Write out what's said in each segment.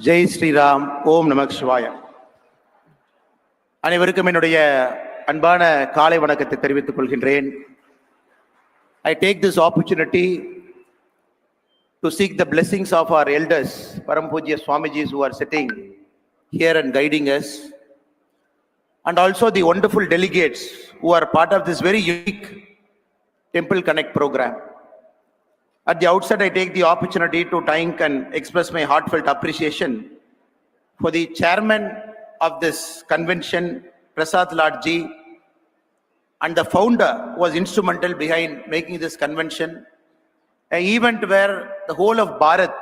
ஜெய் ஸ்ரீராம். ஓம் நமக் சிவாய. அனைவருக்கும் என்னுடைய அன்பான காலை வணக்கத்தை தெரிவித்துக் கொள்கின்றேன். I take this opportunity to seek the blessings of our elders, Param Pujya Swamijis who are sitting here and guiding us, and also the wonderful delegates who are part of this very unique Temple Connect program. At the outset, I take the opportunity to thank and express my heartfelt appreciation for the chairman of this convention, Prasad Ladji, and the founder was instrumental behind making this convention, an event where the whole of Bharat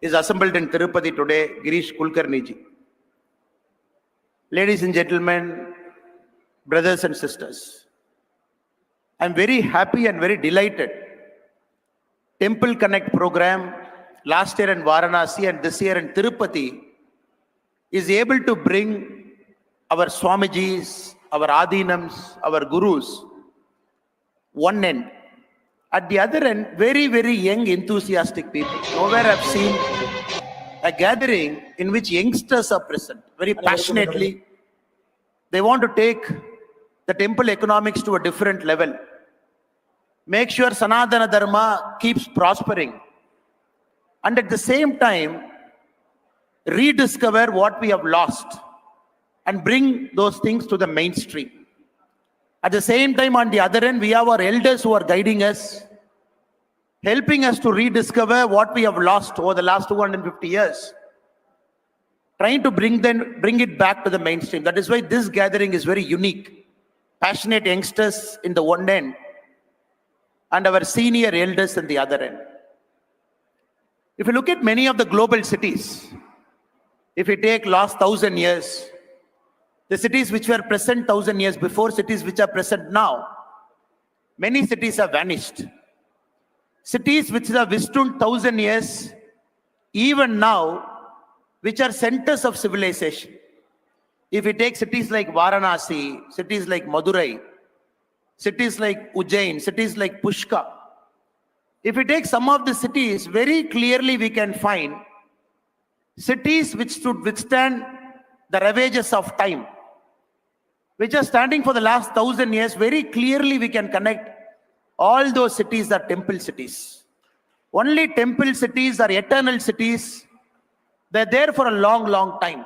is assembled in Tirupati today, Girish Kulkarniji. Ladies and gentlemen, brothers and sisters, I'm very happy and very delighted. Temple Connect program last year in Varanasi and this year in Tirupati is able to bring our Swamijis, our Adinams, our Gurus, one end. At the other end, very, very young, enthusiastic people. Nowhere I've seen a gathering in which youngsters are present, very passionately. They want to take the temple economics to a different level. Make sure Sanatana Dharma keeps prospering. And at the same time, rediscover what we have lost and bring those things to the mainstream. At the same time, on the other end, we have our elders who are guiding us, helping us to rediscover what we have lost over the last 250 years, trying to bring it back to the mainstream. That is why this gathering is very unique. Passionate youngsters in the one end and our senior elders in the other end. If you look at many of the global cities, if you take last 1,000 years, the cities which were present 1,000 years before, cities which are present now, many cities have vanished. Cities which have withstood 1,000 years, even now, which are centers of civilization. If you take cities like Varanasi, cities like Madurai, cities like Ujjain, cities like Pushkar, if you take some of the cities, very clearly we can find cities which should withstand the ravages of time, which are standing for the last 1,000 years. Very clearly we can connect all those cities are temple cities. Only temple cities are eternal cities. They're there for a long, long time.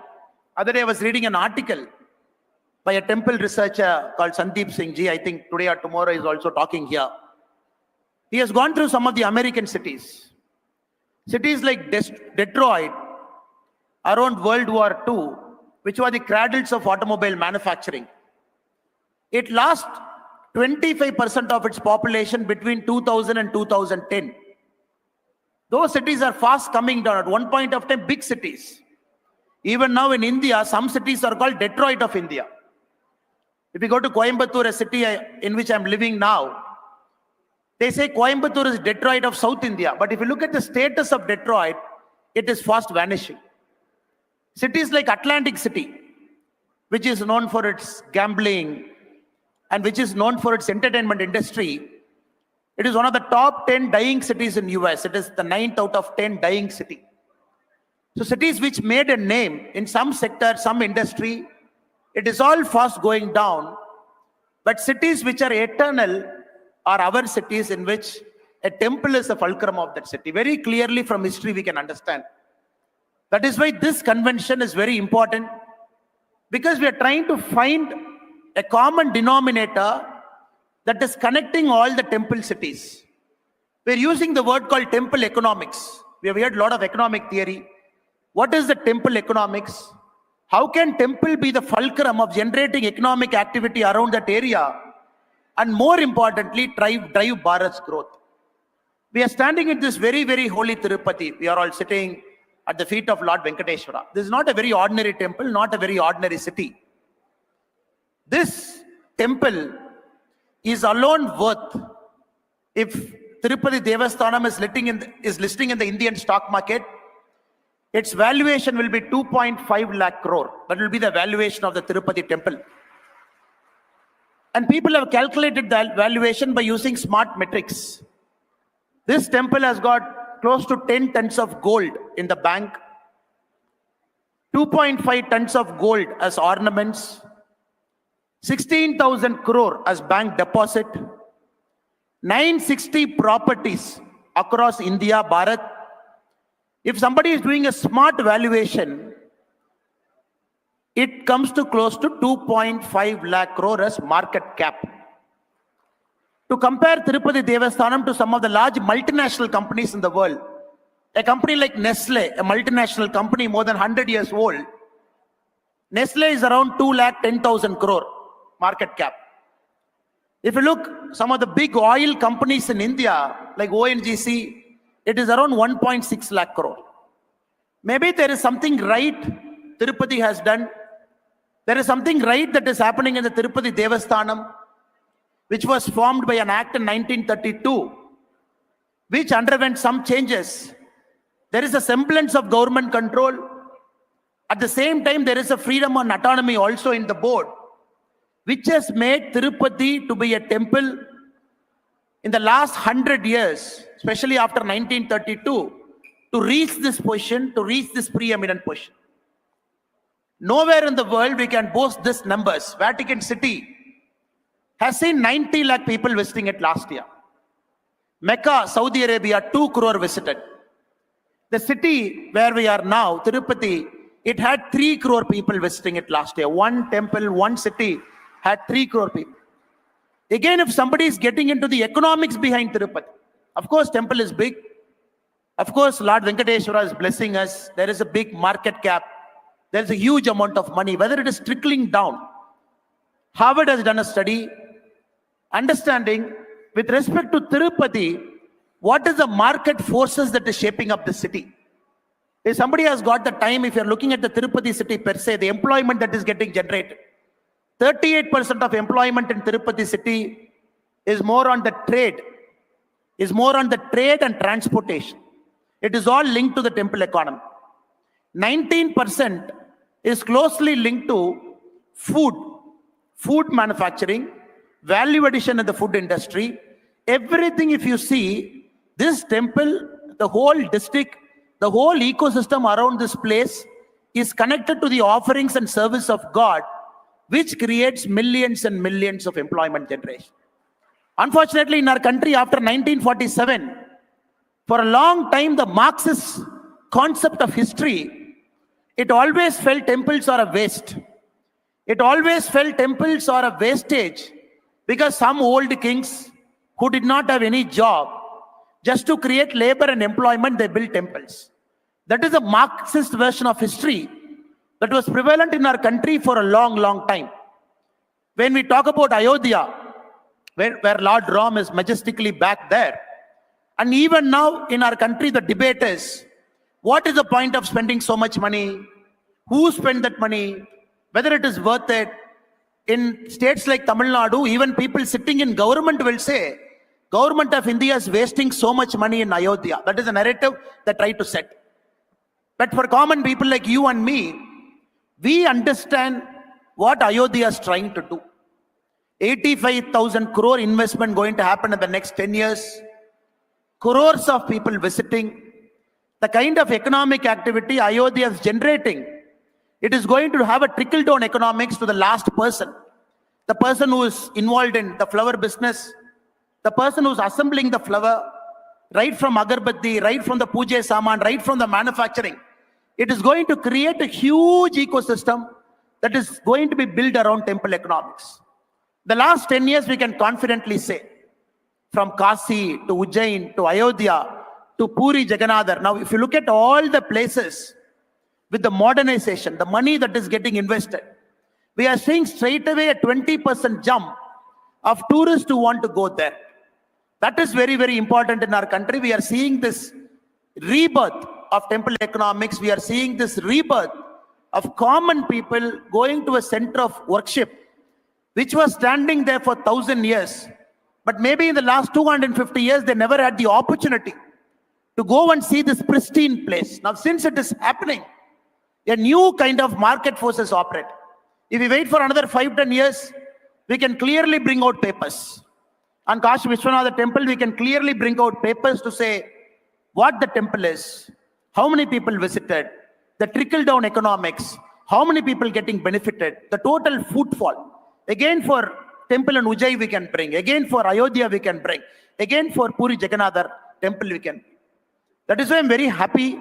Other day I was reading an article by a temple researcher called Sandeep Singh Ji. I think today or tomorrow is also talking here. He has gone through some of the American cities. Cities like Detroit, around World War II, which were the cradles of automobile manufacturing. It lost 25% of its population between 2000 and 2010. Those cities are fast coming down. At one point of time, big cities. Even now in India, some cities are called Detroit of India. If you go to Coimbatore, a city in which I'm living now, they say Coimbatore is Detroit of South India. But if you look at the status of Detroit, it is fast vanishing. Cities like Atlantic City, which is known for its gambling and which is known for its entertainment industry, it is one of the top 10 dying cities in US. It is the 9th out of 10 dying city. So cities which made a name in some sector, some industry, it is all fast going down. But cities which are eternal are our cities in which a temple is the fulcrum of that city. Very clearly from history we can understand. That is why this convention is very important, because we are trying to find a common denominator that is connecting all the temple cities. We are using the word called temple economics. We have heard a lot of economic theory. What is the temple economics? How can temple be the fulcrum of generating economic activity around that area? And more importantly, drive Bharat's growth. We are standing in this very, very holy Tirupati. We are all sitting at the feet of Lord Venkateshwara. This is not a very ordinary temple, not a very ordinary city. This temple is alone worth, if Tirupati Devasthanam is listing in the Indian stock market, its valuation will be 2.5 lakh crore. That will be the valuation of the Tirupati temple. And people have calculated the valuation by using smart metrics. This temple has got close to 10 tons of gold in the bank, 2.5 tons of gold as ornaments, 16,000 crore as bank deposit, 960 properties across India, Bharat. If somebody is doing a smart valuation, it comes to close to 2.5 lakh crore as market cap. To compare Tirupati Devasthanam to some of the large multinational companies in the world, a company like Nestle, a multinational company more than 100 years old, Nestle is around 2,10,000 crore market cap. If you look some of the big oil companies in India, like ONGC, it is around 1.6 lakh crore. Maybe there is something right Tirupati has done. There is something right that is happening in the Tirupati Devasthanam, which was formed by an act in 1932, which underwent some changes. There is a semblance of government control. At the same time, there is a freedom and autonomy also in the board, which has made Tirupati to be a temple in the last 100 years, especially after 1932, to reach this position, to reach this preeminent position. Nowhere in the world we can boast these numbers. Vatican City has seen 90 lakh people visiting it last year. Mecca, Saudi Arabia, 2 crore visited. The city where we are now, Tirupati, it had 3 crore people visiting it last year. One temple, one city had 3 crore people. Again, if somebody is getting into the economics behind Tirupati, of course, temple is big. Of course, Lord Venkateshwara is blessing us. There is a big market cap. There is a huge amount of money. Whether it is trickling down, Harvard has done a study understanding with respect to Tirupati, what is the market forces that is shaping up the city. If somebody has got the time, if you're looking at the Tirupati city per se, the employment that is getting generated, 38% of employment in Tirupati city is more on the trade, and transportation. It is all linked to the temple economy. 19% is closely linked to food manufacturing, value addition in the food industry. Everything, if you see, this temple, the whole district, the whole ecosystem around this place is connected to the offerings and service of God, which creates millions and millions of employment generation. Unfortunately, in our country, after 1947, for a long time, the Marxist concept of history, it always felt temples are a waste. It always felt temples are a wastage because some old kings who did not have any job, just to create labor and employment, they built temples. That is a Marxist version of history that was prevalent in our country for a long, long time. When we talk about Ayodhya, where Lord Ram is majestically back there, and even now in our country, the debate is, what is the point of spending so much money? Who spent that money? Whether it is worth it? In states like Tamilnadu, even people sitting in government will say, government of India is wasting so much money in Ayodhya. That is a narrative they try to set. But for common people like you and me, we understand what Ayodhya is trying to do. 85,000 crore investment going to happen in the next 10 years. Crores of people visiting. The kind of economic activity Ayodhya is generating, it is going to have a trickle-down economics to the last person. The person who is involved in the flower business, the person who is assembling the flower, right from agarbatti, right from the puja saman, right from the manufacturing. It is going to create a huge ecosystem that is going to be built around temple economics. The last 10 years, we can confidently say, from Kasi to Ujjain to Ayodhya to Puri Jagannathar. Now, if you look at all the places with the modernization, the money that is getting invested, we are seeing straight away a 20% jump of tourists who want to go there. That is very, very important in our country. We are seeing this rebirth of temple economics. We are seeing this rebirth of common people going to a center of worship, which was standing there for 1,000 years. But maybe in the last 250 years, they never had the opportunity to go and see this pristine place. Now, since it is happening, a new kind of market forces operate. If we wait for another 5-10 years, we can clearly bring out papers. On Kashi Vishwanatha temple, we can clearly bring out papers to say what the temple is, how many people visited, the trickle-down economics, how many people getting benefited, the total footfall. Again for temple in Ujjayi we can bring, again for Ayodhya we can bring, again for Puri Jagannathar temple we can. That is why I'm very happy.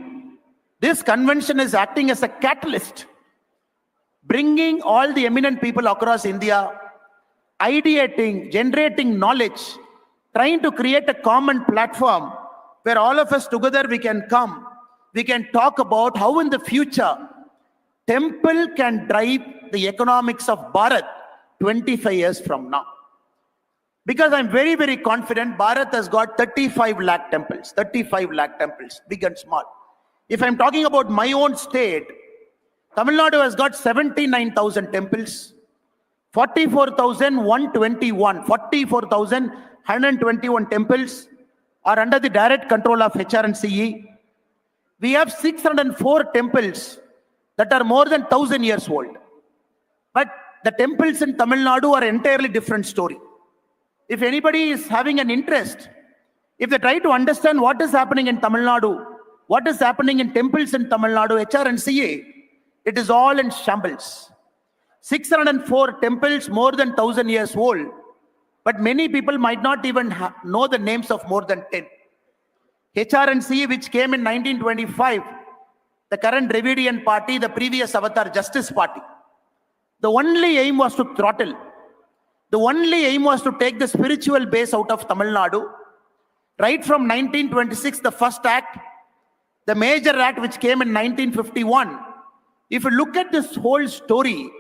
This convention is acting as a catalyst, bringing all the eminent people across India, ideating, generating knowledge, trying to create a common platform where all of us together we can come, we can talk about how in the future temple can drive the economics of Bharat 25 years from now. Because I'm very, very confident Bharat has got 35 lakh temples, big and small. If I'm talking about my own state, Tamilnadu has got 79,000 temples, 44,121 temples are under the direct control of Hrnce. We have 604 temples that are more than 1,000 years old. But the temples in Tamil Nadu are an entirely different story. If anybody is having an interest, if they try to understand what is happening in Tamil Nadu, what is happening in temples in Tamil Nadu, Hrnce, it is all in shambles. 604 temples more than 1,000 years old, but many people might not even know the names of more than 10. Hrnce, which came in 1925, the current Dravidian party, the previous Avatar Justice Party, the only aim was to throttle. The only aim was to take the spiritual base out of Tamil Nadu. Right from 1926, the first act, the major act which came in 1951. If you look at this whole story,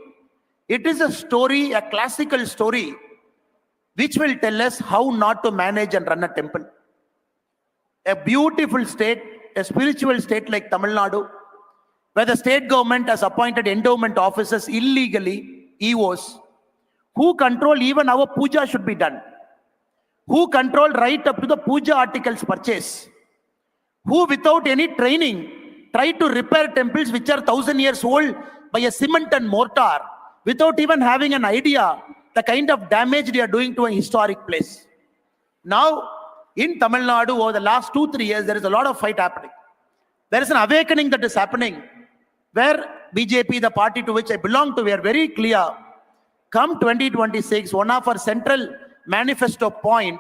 it is a story, a classical story, which will tell us how not to manage and run a temple. A beautiful state, a spiritual state like Tamil Nadu, where the state government has appointed endowment officers illegally, EOs, who control even how puja should be done, who control right up to the puja articles purchase, who without any training try to repair temples which are 1,000 years old by a cement and mortar, without even having an idea the kind of damage they are doing to a historic place. Now, in Tamil Nadu, over the last 2-3 years, there is a lot of fight happening. There is an awakening that is happening, where BJP, the party to which I belong to, we are very clear. Come 2026, one of our central manifesto point,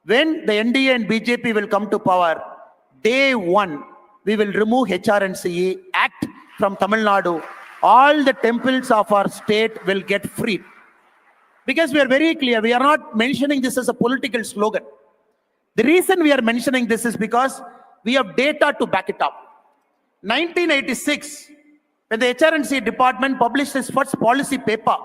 when the NDA and BJP will come to power, day one, we will remove Hrnce Act from Tamil Nadu. All the temples of our state will get freed. Because we are very clear, we are not mentioning this as a political slogan. The reason we are mentioning this is because we have data to back it up. 1986, when the Hrnce department published its first policy paper,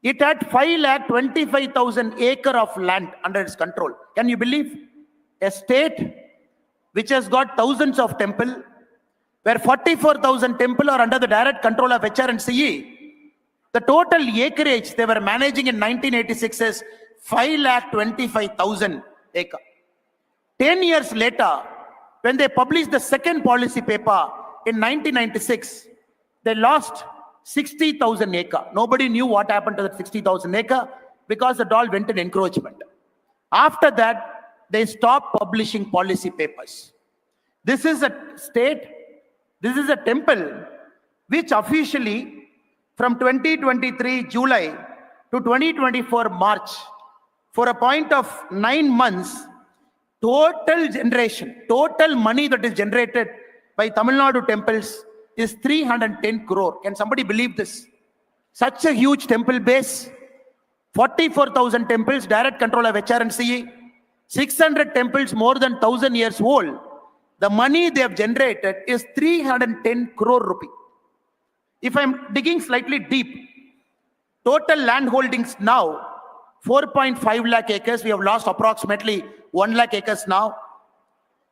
it had 5,25,000 acres of land under its control. Can you believe? A state which has got thousands of temples, where 44,000 temples are under the direct control of Hrnce. The total acreage they were managing in 1986 is 5,25,000 acres. 10 years later, when they published the second policy paper in 1996, they lost 60,000 acres. Nobody knew what happened to that 60,000 acres because it all went in encroachment. After that, they stopped publishing policy papers. This is a state, this is a temple which officially from 2023 July to 2024 March, for a point of 9 months, total money that is generated by Tamil Nadu temples is 310 crore. Can somebody believe this? Such a huge temple base, 44,000 temples, direct control of Hrnce, 600 temples more than 1,000 years old. The money they have generated is 310 crore rupee. If I'm digging slightly deep, total land holdings now, 4.5 lakh acres. We have lost approximately 1 lakh acres now.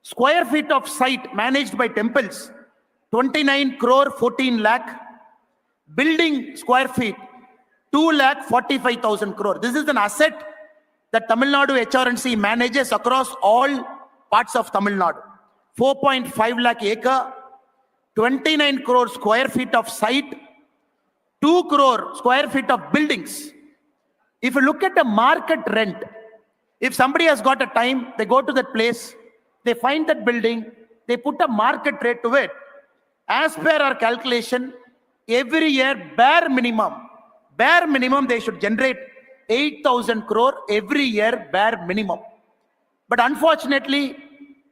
Square feet of site managed by temples, 29 crore 14 lakh. Building square feet, 2 lakh 45,000 crore. This is an asset that Tamil Nadu Hrnce manages across all parts of Tamil Nadu. 4.5 lakh acre, 29 crore square feet of site, 2 crore square feet of buildings. If you look at the market rent, if somebody has got a time, they go to that place, they find that building, they put a market rate to it. As per our calculation, every year, bare minimum, they should generate 8,000 crore every year, bare minimum. But unfortunately,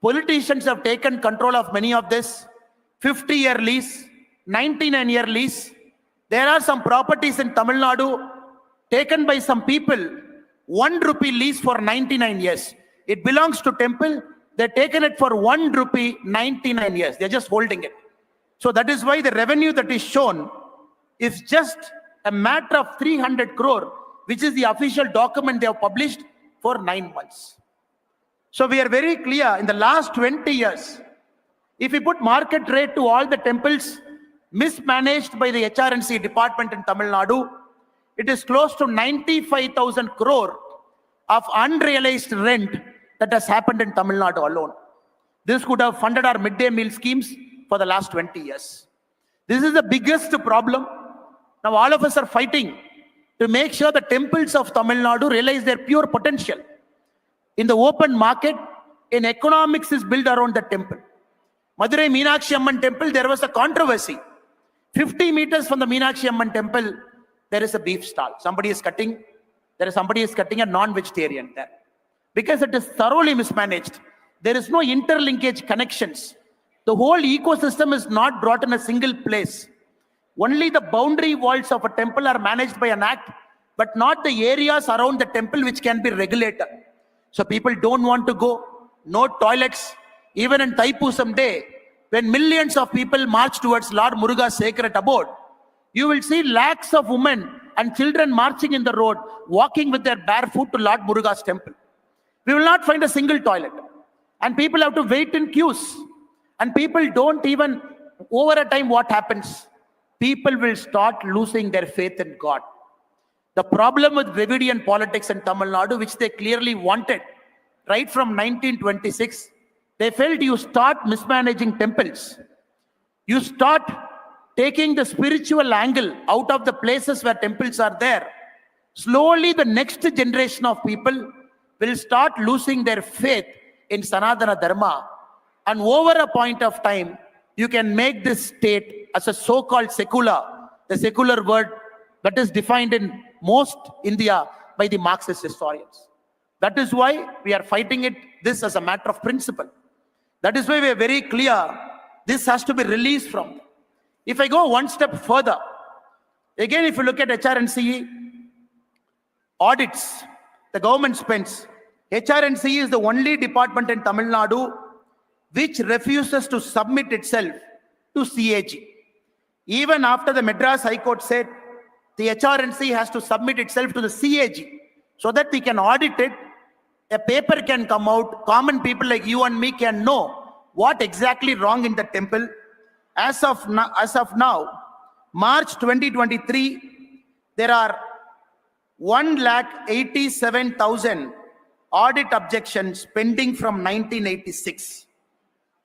politicians have taken control of many of this. 50-year lease, 99-year lease. There are some properties in Tamil Nadu taken by some people, 1 rupee lease for 99 years. It belongs to temple. They're taken it for 1 rupee, 99 years. They're just holding it. So that is why the revenue that is shown is just a matter of 300 crore, which is the official document they have published for 9 months. So we are very clear, in the last 20 years, if we put market rate to all the temples mismanaged by the Hrnce department in Tamil Nadu, it is close to 95,000 crore of unrealized rent that has happened in Tamil Nadu alone. This could have funded our midday meal schemes for the last 20 years. This is the biggest problem. Now all of us are fighting to make sure the temples of Tamil Nadu realize their pure potential. In the open market, in economics is built around the temple. Madurai Meenakshi Amman temple, there was a controversy. 50 meters from the Meenakshi Amman temple, there is a beef stall. Somebody is cutting a non-vegetarian there. Because it is thoroughly mismanaged. There is no interlinkage connections. The whole ecosystem is not brought in a single place. Only the boundary walls of a temple are managed by an act, but not the areas around the temple which can be regulated. So people don't want to go, no toilets. Even in Thaipusam Day, when millions of people march towards Lord Muruga's sacred abode, you will see lakhs of women and children marching in the road, walking with their bare foot to Lord Muruga's temple. We will not find a single toilet. And people have to wait in queues. And people don't even, over a time what happens? People will start losing their faith in God. The problem with Dravidian politics in Tamil Nadu, which they clearly wanted, right from 1926, they felt you start mismanaging temples. You start taking the spiritual angle out of the places where temples are there. Slowly, the next generation of people will start losing their faith in Sanatana Dharma. And over a point of time, you can make this state as a so-called secular, the secular word that is defined in most India by the Marxist historians. That is why we are fighting this as a matter of principle. That is why we are very clear, this has to be released from them. If I go one step further, again, if you look at Hrnce audits, the government spends. Hrnce is the only department in Tamil Nadu which refuses to submit itself to CAG. Even after the Madras High Court said the Hrnce has to submit itself to the CAG so that we can audit it, a paper can come out, common people like you and me can know what exactly wrong in the temple. As of now, March 2023, there are 1,87,000 audit objections pending from 1986.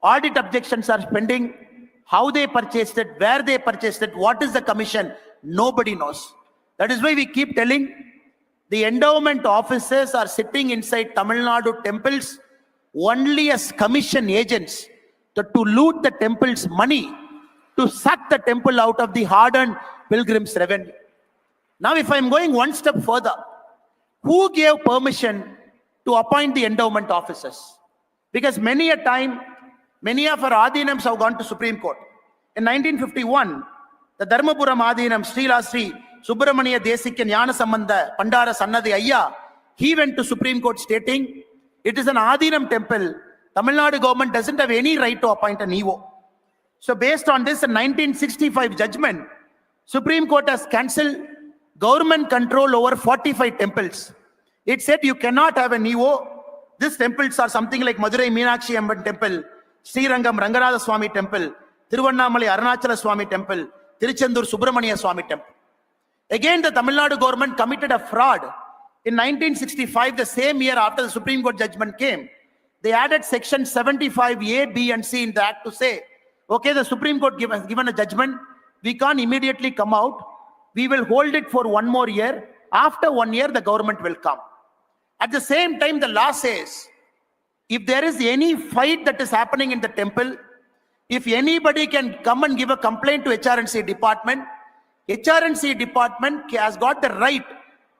Audit objections are pending. How they purchased it, where they purchased it, what is the commission, nobody knows. That is why we keep telling the endowment officers are sitting inside Tamil Nadu temples only as commission agents to loot the temple's money, to suck the temple out of the hard-earned pilgrims' revenue. Now, if I'm going one step further, who gave permission to appoint the endowment officers? Because many a time, many of our Adinams have gone to Supreme Court. In 1951, the Dharmapuram Adinam, Srila Sri Subramaniya Desikya Jnana Sambandha Pandara Sannadi Ayya, he went to Supreme Court stating, it is an Adinam temple. Tamil Nadu government doesn't have any right to appoint an EO. So based on this, in 1965 judgment, Supreme Court has cancelled government control over 45 temples. It said you cannot have an EO. These temples are something like Madurai Meenakshi Amman temple, Srirangam Rangaratha Swami temple, Tiruvannamalai Arunachala Swami temple, Tiruchendur Subramaniya Swami temple. Again, the Tamil Nadu government committed a fraud. In 1965, the same year after the Supreme Court judgment came, they added section 75A, B and C in the act to say, okay, the Supreme Court has given a judgment, we can't immediately come out, we will hold it for 1 more year, After 1 year, the government will come. At the same time, the law says, if there is any fight that is happening in the temple, if anybody can come and give a complaint to Hrnce department, Hrnce department has got the right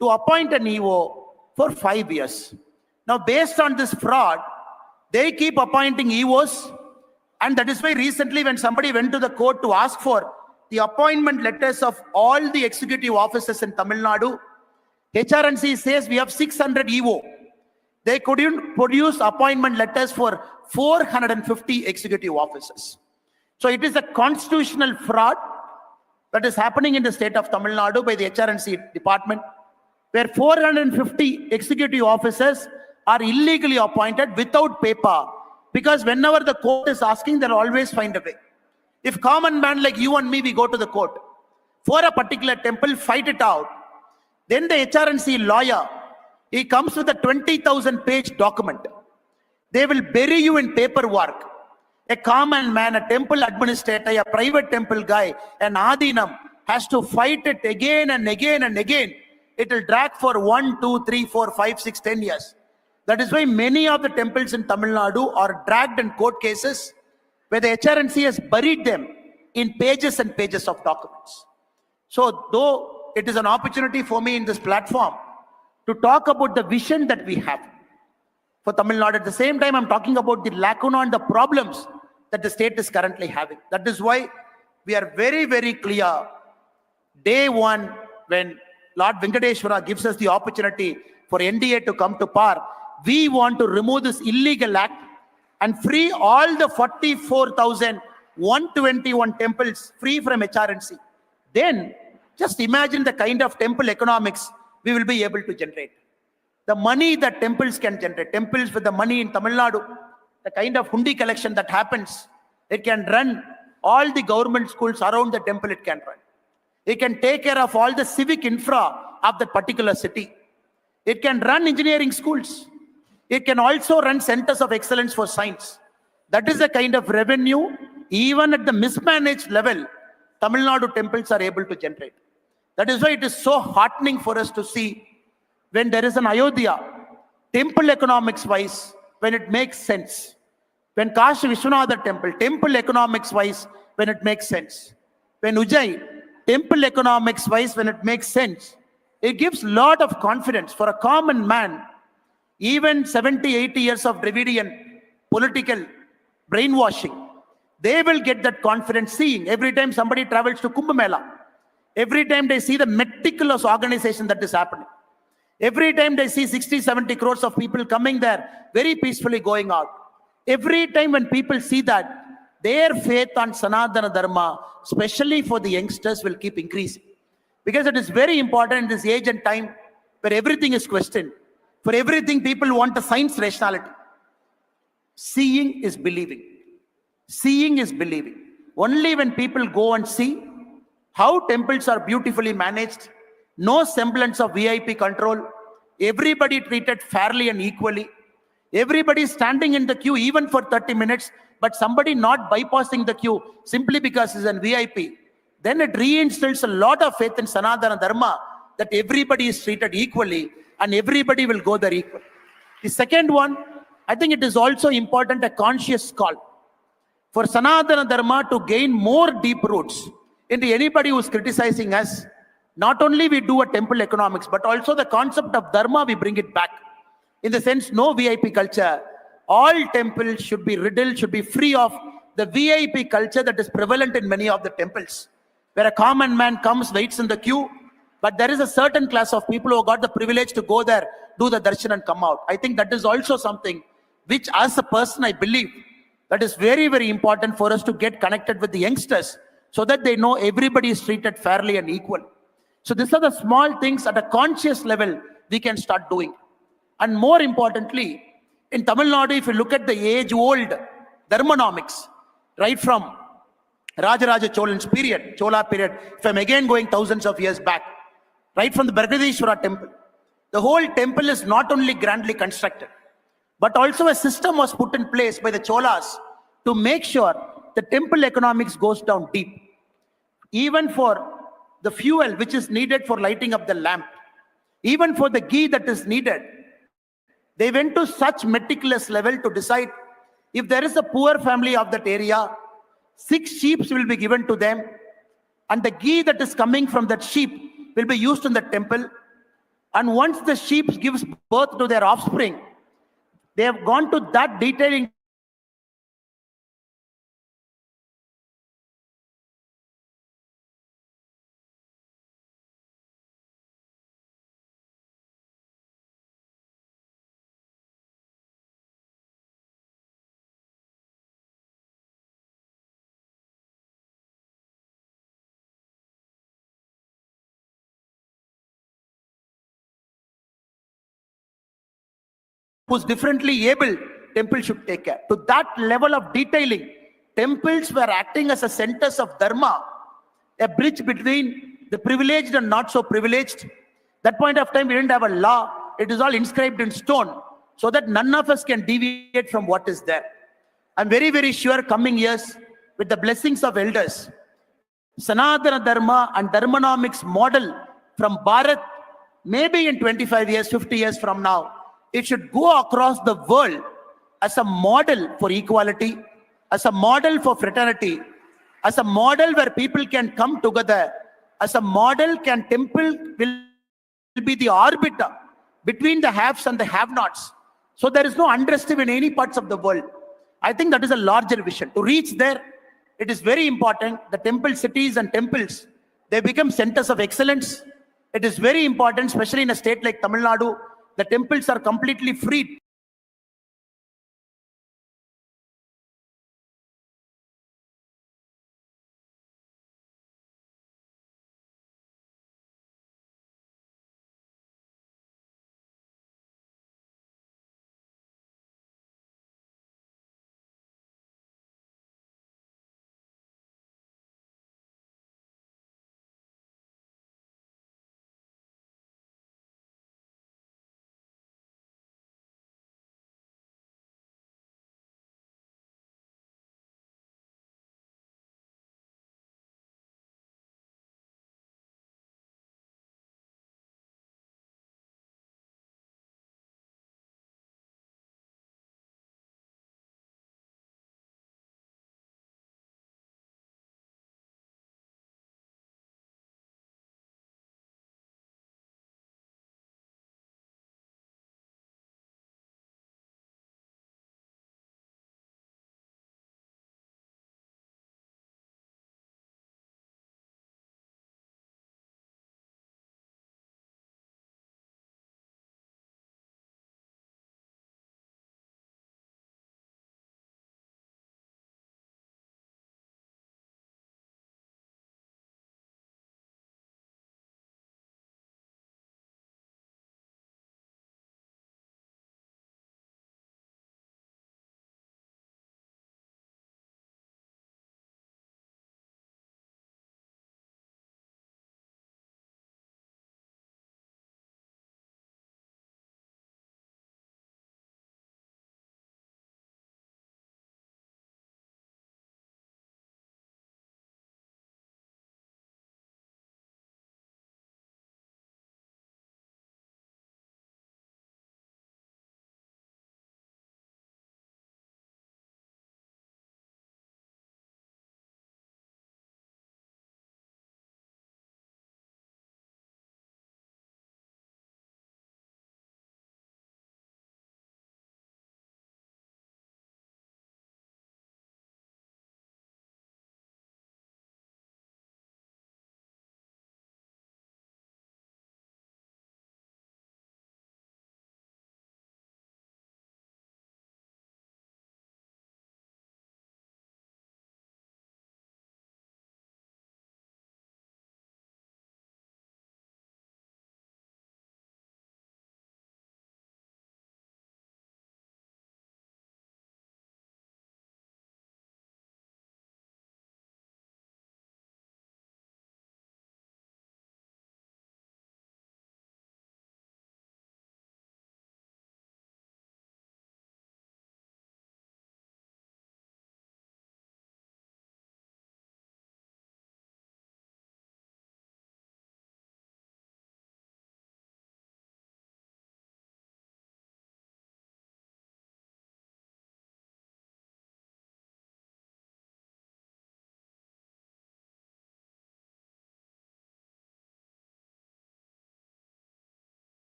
to appoint an EO for 5 years. Now, based on this fraud, they keep appointing EOs, and that is why recently when somebody went to the court to ask for the appointment letters of all the executive officers in Tamilnadu, Hrnce says we have 600 EO. They couldn't produce appointment letters for 450 executive officers. So it is a constitutional fraud that is happening in the state of Tamil Nadu by the Hrnce department, where 450 executive officers are illegally appointed without paper, because whenever the court is asking, they'll always find a way. If common man like you and me, we go to the court for a particular temple, fight it out, then the Hrnce lawyer, he comes with a 20,000-page document. They will bury you in paperwork. A common man, a temple administrator, a private temple guy, an adinam has to fight it again and again and again. It will drag for 1, 2, 3, 4, 5, 6, 10 years. That is why many of the temples in Tamil Nadu are dragged in court cases where the Hrnce has buried them in pages and pages of documents. So though it is an opportunity for me in this platform to talk about the vision that we have for Tamil Nadu, at the same time I'm talking about the lacuna and the problems that the state is currently having. That is why we are very, very clear. Day one, when Lord Venkateshwara gives us the opportunity for NDA to come to power, we want to remove this illegal act and free all the 44,121 temples free from Hrnce. Then just imagine the kind of temple economics we will be able to generate. The money that temples can generate, temples with the money in Tamil Nadu, the kind of hundi collection that happens, it can run all the government schools around the temple, it can run. It can take care of all the civic infra of that particular city. It can run engineering schools. It can also run centers of excellence for science. That is the kind of revenue, even at the mismanaged level, Tamil Nadu temples are able to generate. That is why it is so heartening for us to see when there is an Ayodhya, temple economics wise, when it makes sense. When Kashi Vishwanatha temple, temple economics wise, when it makes sense. When Ujjain, temple economics wise, when it makes sense. It gives a lot of confidence for a common man. Even 70, 80 years of Dravidian political brainwashing, they will get that confidence seeing every time somebody travels to Kumbh Mela. Every time they see the meticulous organization that is happening. Every time they see 60, 70 crores of people coming there, very peacefully going out. Every time when people see that, their faith on Sanatana Dharma, especially for the youngsters, will keep increasing. Because it is very important in this age and time where everything is questioned. For everything, people want a science rationality. Seeing is believing. Seeing is believing. Only when people go and see how temples are beautifully managed, no semblance of VIP control, everybody treated fairly and equally, everybody standing in the queue even for 30 minutes, but somebody not bypassing the queue simply because he's a VIP, then it reinstills a lot of faith in Sanatana Dharma that everybody is treated equally and everybody will go there equally. The second one, I think it is also important, a conscious call for Sanatana Dharma to gain more deep roots into anybody who is criticizing us. Not only we do a temple economics, but also the concept of Dharma, we bring it back. In the sense, no VIP culture. All temples should be riddled, should be free of the VIP culture that is prevalent in many of the temples, where a common man comes, waits in the queue, but there is a certain class of people who got the privilege to go there, do the darshan and come out. I think that is also something which, as a person, I believe that is very, very important for us to get connected with the youngsters so that they know everybody is treated fairly and equal. So these are the small things at a conscious level we can start doing. And more importantly, in Tamil Nadu, if you look at the age-old Dharmanomics, right from Rajaraja Cholan's period, Chola period, if I'm again going thousands of years back, right from the Brihadeeswara temple, the whole temple is not only grandly constructed, but also a system was put in place by the Cholas to make sure the temple economics goes down deep. Even for the fuel which is needed for lighting up the lamp, Even for the ghee that is needed, they went to such meticulous level to decide if there is a poor family of that area, 6 sheep will be given to them, and the ghee that is coming from that sheep will be used in the temple. And once the sheep gives birth to their offspring, they have gone to that detailing who's differently able, temple should take care. To that level of detailing, temples were acting as a centers of dharma, a bridge between the privileged and not so privileged. That point of time, we didn't have a law. It is all inscribed in stone, so that none of us can deviate from what is there. I'm very, very sure coming years, with the blessings of elders, Sanatana Dharma and Dharmanomics model from Bharat, maybe in 25 years, 50 years from now, it should go across the world as a model for equality, as a model for fraternity, as a model where people can come together, as a model temple will be the arbiter between the haves and the have-nots. So there is no underestimate in any parts of the world. I think that is a larger vision. To reach there, it is very important. The temple cities and temples, they become centers of excellence. It is very important, especially in a state like Tamilnadu. The temples are completely freed